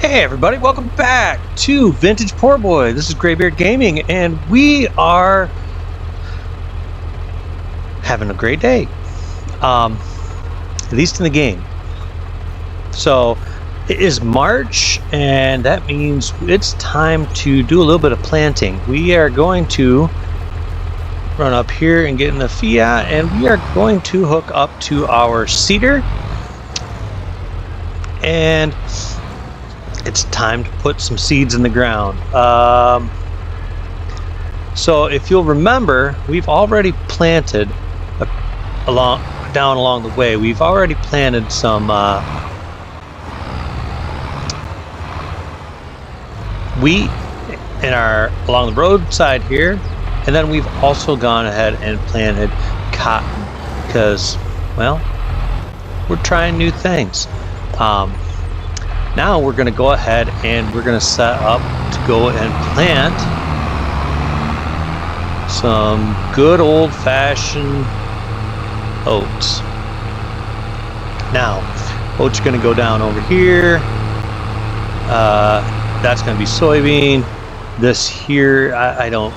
Hey everybody, welcome back to Vintage Poor Boy. This is Graybeard Gaming, and we are having a great day. At least in the game. So it is March, and that means it's time to do a little bit of planting. We are going to run up here and get in the Fiat, and we are going to hook up to our seeder. And it's time to put some seeds in the ground. So if you'll remember, we've already planted down along the way. We've already planted some wheat along the roadside here, and then we've also gone ahead and planted cotton because, well, we're trying new things. Now we're going to go ahead and we're going to set up to go and plant some good old-fashioned oats. Now, oats are going to go down over here. That's going to be soybean. This here, I don't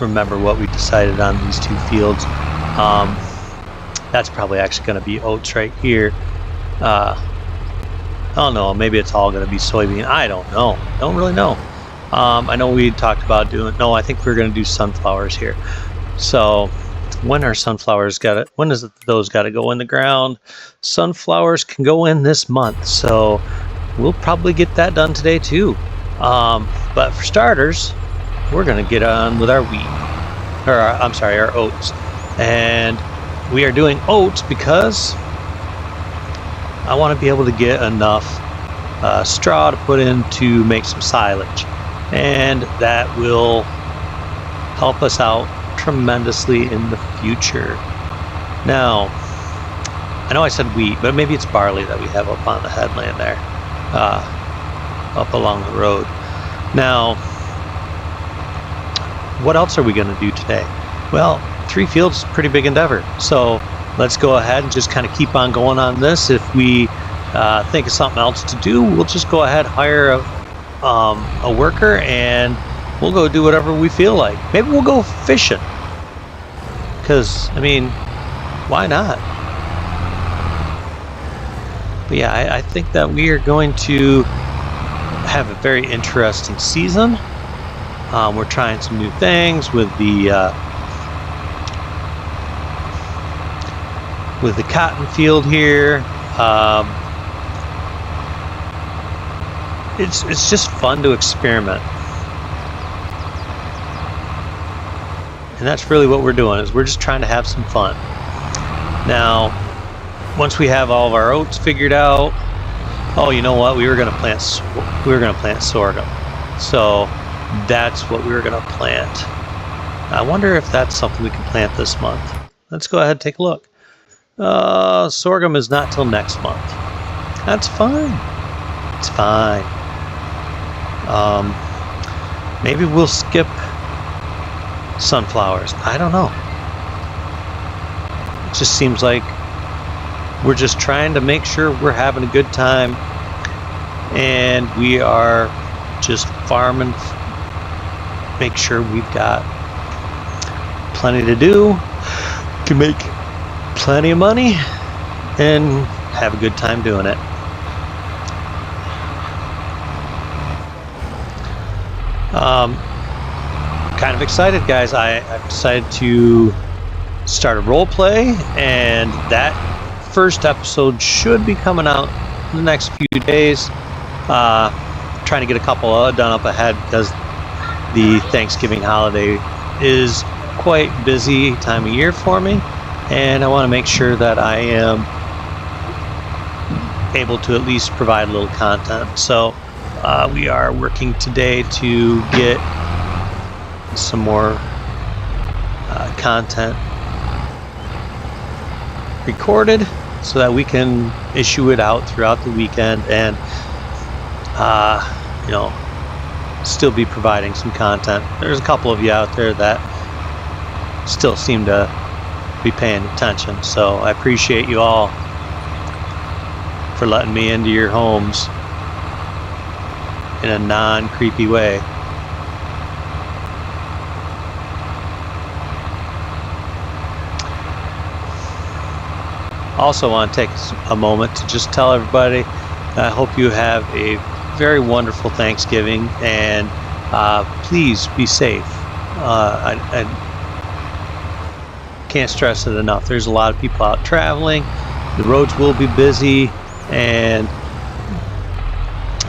remember what we decided on these two fields. That's probably actually going to be oats right here. I don't know, maybe it's all going to be soybean. I don't know. Don't really know. I know we talked about no, I think we're going to do sunflowers here. So when are sunflowers when is it those got to go in the ground? Sunflowers can go in this month. So we'll probably get that done today too. But for starters, we're going to get on with our wheat. Our oats. And we are doing oats because I want to be able to get enough straw to put in to make some silage, and that will help us out tremendously in the future. Now, I know I said wheat, but maybe it's barley that we have up on the headland there, up along the road. Now, what else are we going to do today? Well, 3 fields is a pretty big endeavor, so let's go ahead and just kind of keep on going on this. If we think of something else to do, we'll just go ahead and hire a worker, and we'll go do whatever we feel like. Maybe we'll go fishing, because, I mean, why not? But yeah, I think that we are going to have a very interesting season. We're trying some new things with the cotton field here. It's just fun to experiment, and that's really what we're doing, is we're just trying to have some fun. Now, once we have all of our oats figured out, oh, you know what, we were going to plant sorghum, so that's what we were going to plant. I wonder if that's something we can plant this month. Let's go ahead and take a look. Sorghum is not till next month. That's fine. It's fine. Maybe we'll skip sunflowers. I don't know. It just seems like we're just trying to make sure we're having a good time, and we are just farming, make sure we've got plenty to do, can make plenty of money, and have a good time doing it. Kind of excited, guys. I've decided to start a role play, and that first episode should be coming out in the next few days. Trying to get a couple done up ahead because the Thanksgiving holiday is quite busy time of year for me, and I want to make sure that I am able to at least provide a little content. So we are working today to get some more content recorded so that we can issue it out throughout the weekend, and still be providing some content. There's a couple of you out there that still seem to be paying attention, so I appreciate you all for letting me into your homes in a non-creepy way. Also want to take a moment to just tell everybody I hope you have a very wonderful Thanksgiving, and please be safe. I can't stress it enough. There's a lot of people out traveling. The roads will be busy, and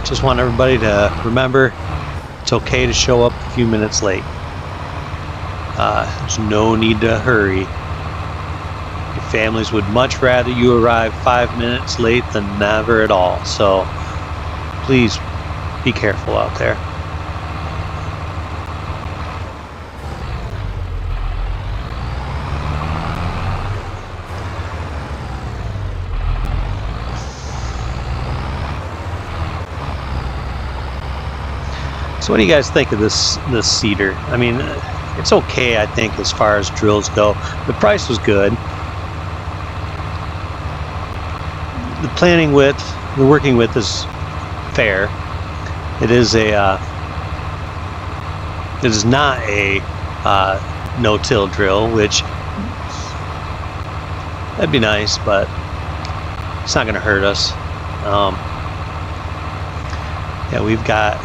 just want everybody to remember it's okay to show up a few minutes late. There's no need to hurry. Your families would much rather you arrive 5 minutes late than never at all. So please be careful out there. So what do you guys think of this cedar? I mean, it's okay, I think, as far as drills go. The price was good. The planning width, the working width is fair. It is not a no-till drill, which that'd be nice, but it's not going to hurt us. Yeah, we've got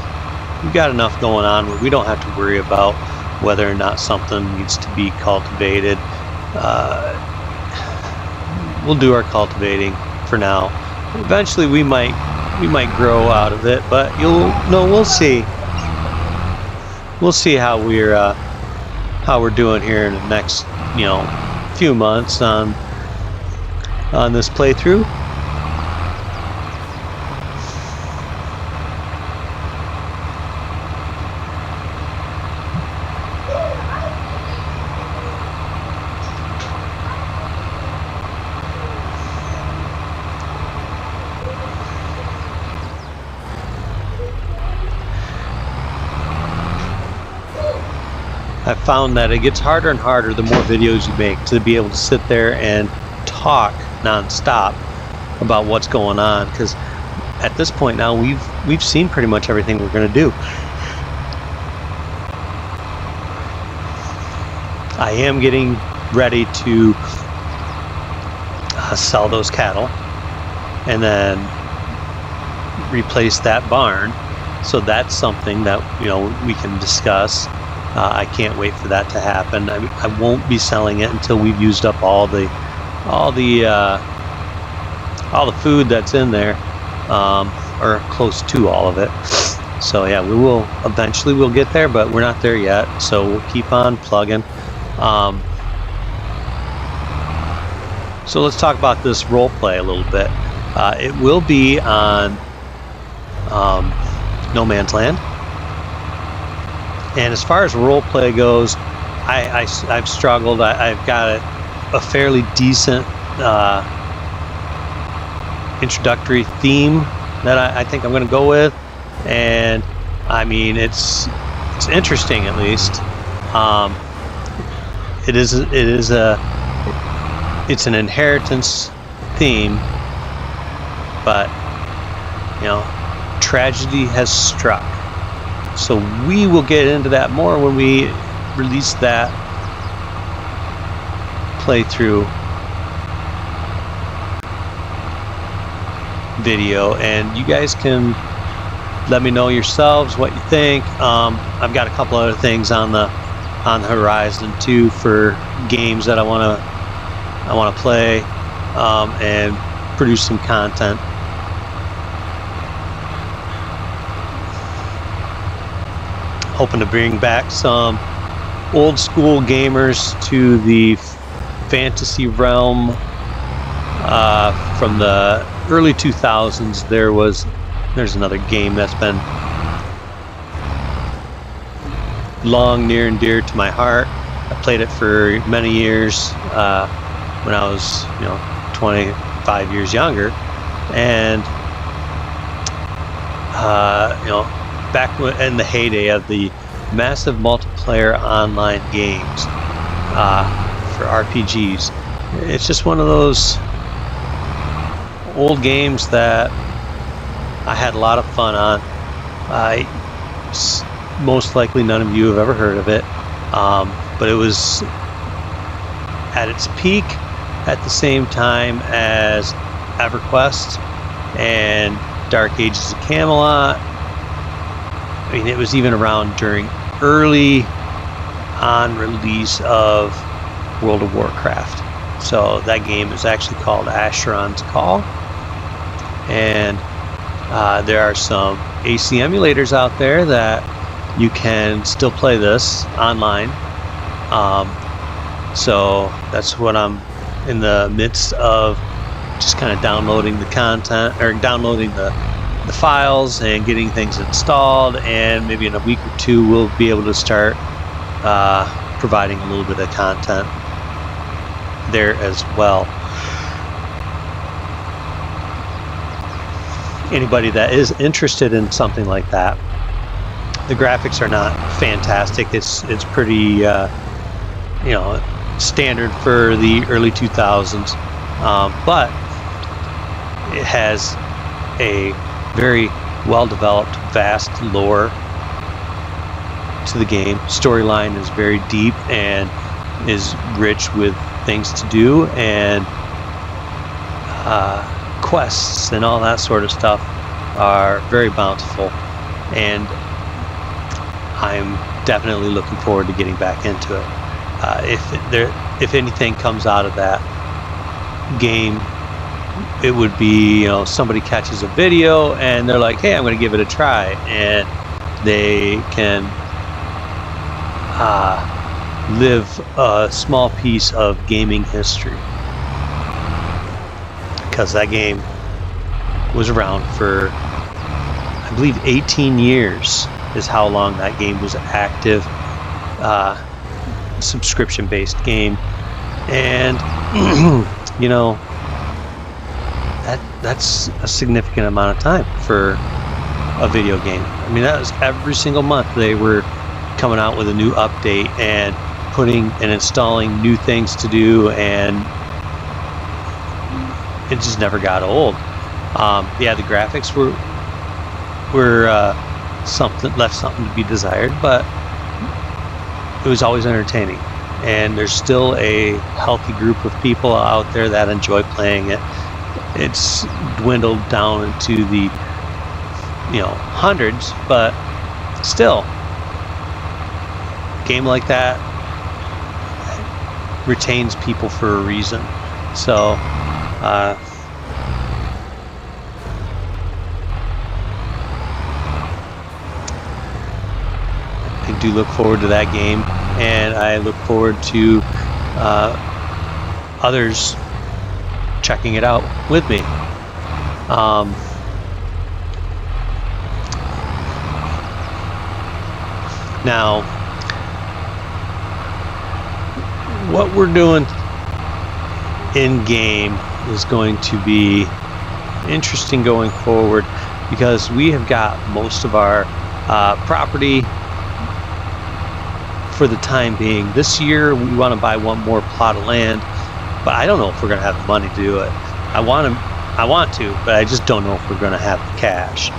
enough going on where we don't have to worry about whether or not something needs to be cultivated. We'll do our cultivating for now. Eventually we might grow out of it, but we'll see. We'll see how we're doing here in the next few months on this playthrough. I found that it gets harder and harder the more videos you make to be able to sit there and talk non-stop about what's going on, because at this point now we've seen pretty much everything we're going to do. I am getting ready to sell those cattle and then replace that barn, so that's something that we can discuss. I can't wait for that to happen. I won't be selling it until we've used up all the food that's in there, or close to all of it. So yeah, we'll eventually get there, but we're not there yet. So we'll keep on plugging. So let's talk about this role play a little bit. It will be on No Man's Land. And as far as role play goes, I've struggled. I've got a fairly decent introductory theme that I think I'm going to go with, and I mean it's interesting, at least. It's an inheritance theme, but tragedy has struck. So we will get into that more when we release that playthrough video, and you guys can let me know yourselves what you think. I've got a couple other things on the horizon too, for games that I want to play and produce some content. Hoping to bring back some old school gamers to the fantasy realm from the early 2000s. There's another game that's been long near and dear to my heart. I played it for many years when I was 25 years younger, and back in the heyday of the massive multiplayer online games for RPGs. It's just one of those old games that I had a lot of fun on, Most likely none of you have ever heard of it, but it was at its peak at the same time as EverQuest and Dark Ages of Camelot. I mean, it was even around during early on release of World of Warcraft. So that game is actually called Asheron's Call, and there are some AC emulators out there that you can still play this online. So that's what I'm in the midst of, just kind of downloading the content, or downloading the files and getting things installed, and maybe in a week or two we'll be able to start providing a little bit of content there as well. Anybody that is interested in something like that, the graphics are not fantastic. It's pretty standard for the early 2000s, but it has a very well developed, vast lore to the game. Storyline is very deep and is rich with things to do, and quests and all that sort of stuff are very bountiful, and I'm definitely looking forward to getting back into it. If anything comes out of that game, it would be, somebody catches a video and they're like, hey, I'm going to give it a try, and they can live a small piece of gaming history, because that game was around for, I believe, 18 years is how long that game was active. Subscription-based game, and that's a significant amount of time for a video game. I mean, that was every single month they were coming out with a new update and putting and installing new things to do, and it just never got old. The graphics were left something to be desired, but it was always entertaining, and there's still a healthy group of people out there that enjoy playing it. It's dwindled down into the hundreds, but still, a game like that retains people for a reason. So I do look forward to that game, and I look forward to others checking it out with me. Now, what we're doing in game is going to be interesting going forward, because we have got most of our property for the time being. This year we want to buy one more plot of land, but I don't know if we're going to have the money to do it. I want to, but I just don't know if we're going to have the cash.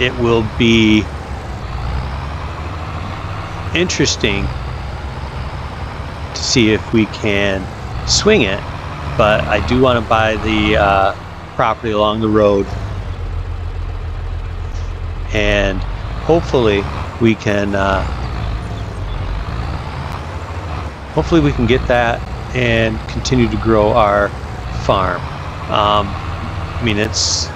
It will be interesting to see if we can swing it, but I do want to buy the property along the road, and hopefully we can get that and continue to grow our farm. I mean, it's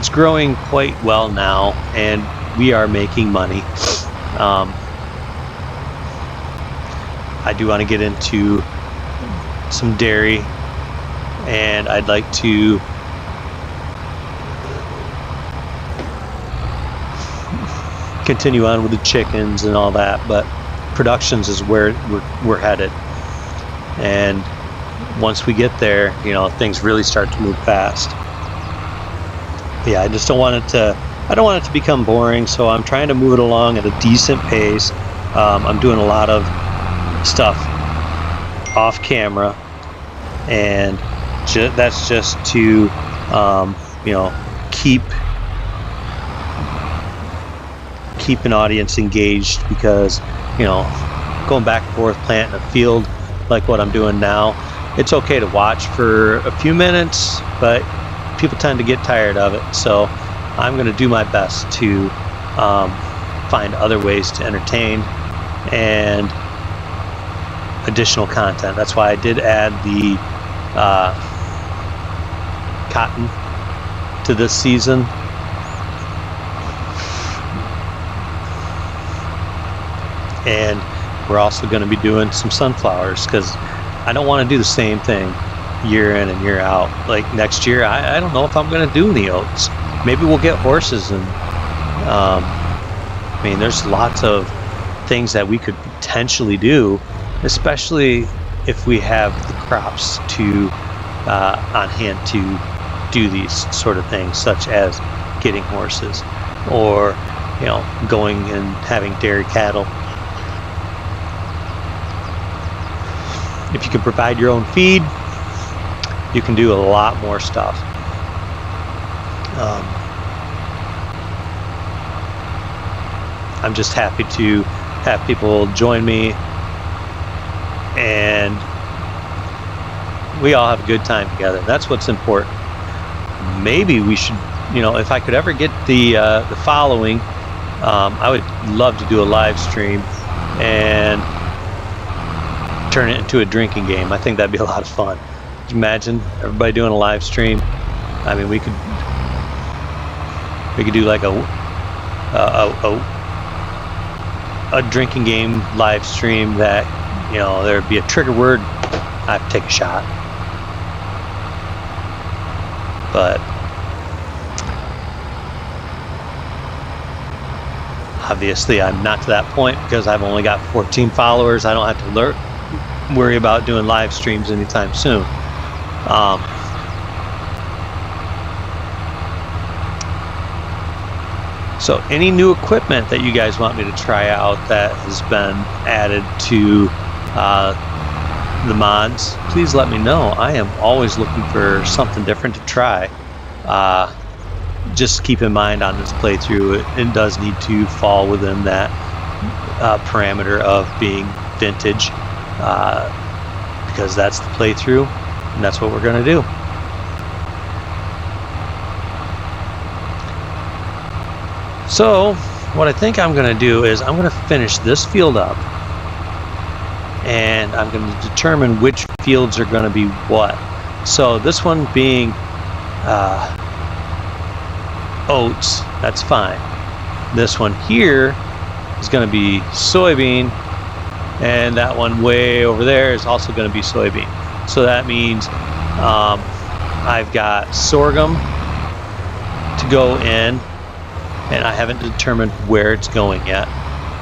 growing quite well now, and we are making money. I do want to get into some dairy, and I'd like to continue on with the chickens and all that, but productions is where we're headed, and once we get there, things really start to move fast. Yeah, I just don't want it to become boring, so I'm trying to move it along at a decent pace. I'm doing a lot of stuff off camera, and that's just to keep an audience engaged, because going back and forth planting a field like what I'm doing now, it's okay to watch for a few minutes, but people tend to get tired of it. So I'm going to do my best to find other ways to entertain and additional content. That's why I did add the cotton to this season. And we're also going to be doing some sunflowers, because I don't want to do the same thing year in and year out. Like next year, I don't know if I'm going to do any oats. Maybe we'll get horses, and I mean, there's lots of things that we could potentially do, especially if we have the crops to on hand to do these sort of things, such as getting horses, or going and having dairy cattle. If you can provide your own feed, you can do a lot more stuff. I'm just happy to have people join me, and we all have a good time together. That's what's important. Maybe we should, if I could ever get the following, I would love to do a live stream and turn it into a drinking game. I think that'd be a lot of fun. Imagine everybody doing a live stream. I mean, we could do like a drinking game live stream that there'd be a trigger word. I have to take a shot. But obviously I'm not to that point, because I've only got 14 followers. I don't have to worry about doing live streams anytime soon. So any new equipment that you guys want me to try out that has been added to the mods, please let me know. I am always looking for something different to try. Just keep in mind on this playthrough, it does need to fall within that parameter of being vintage, because that's the playthrough, and that's what we're going to do. So what I think I'm going to do is I'm going to finish this field up, and I'm going to determine which fields are going to be what. So this one being oats, that's fine. This one here is going to be soybean, and that one way over there is also going to be soybean. So that means I've got sorghum to go in, and I haven't determined where it's going yet.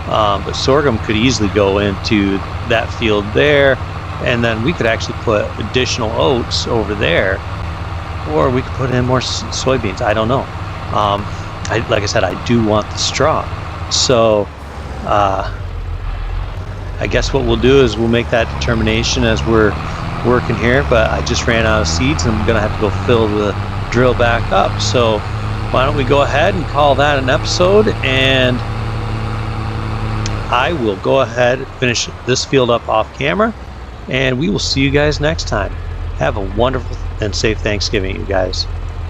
But sorghum could easily go into that field there, and then we could actually put additional oats over there, or we could put in more soybeans. I don't know. Like I said, I do want the straw. So I guess what we'll do is we'll make that determination as we're working here, but I just ran out of seeds, and I'm gonna have to go fill the drill back up. So why don't we go ahead and call that an episode, and I will go ahead and finish this field up off camera, and we will see you guys next time. Have a wonderful and safe Thanksgiving, you guys.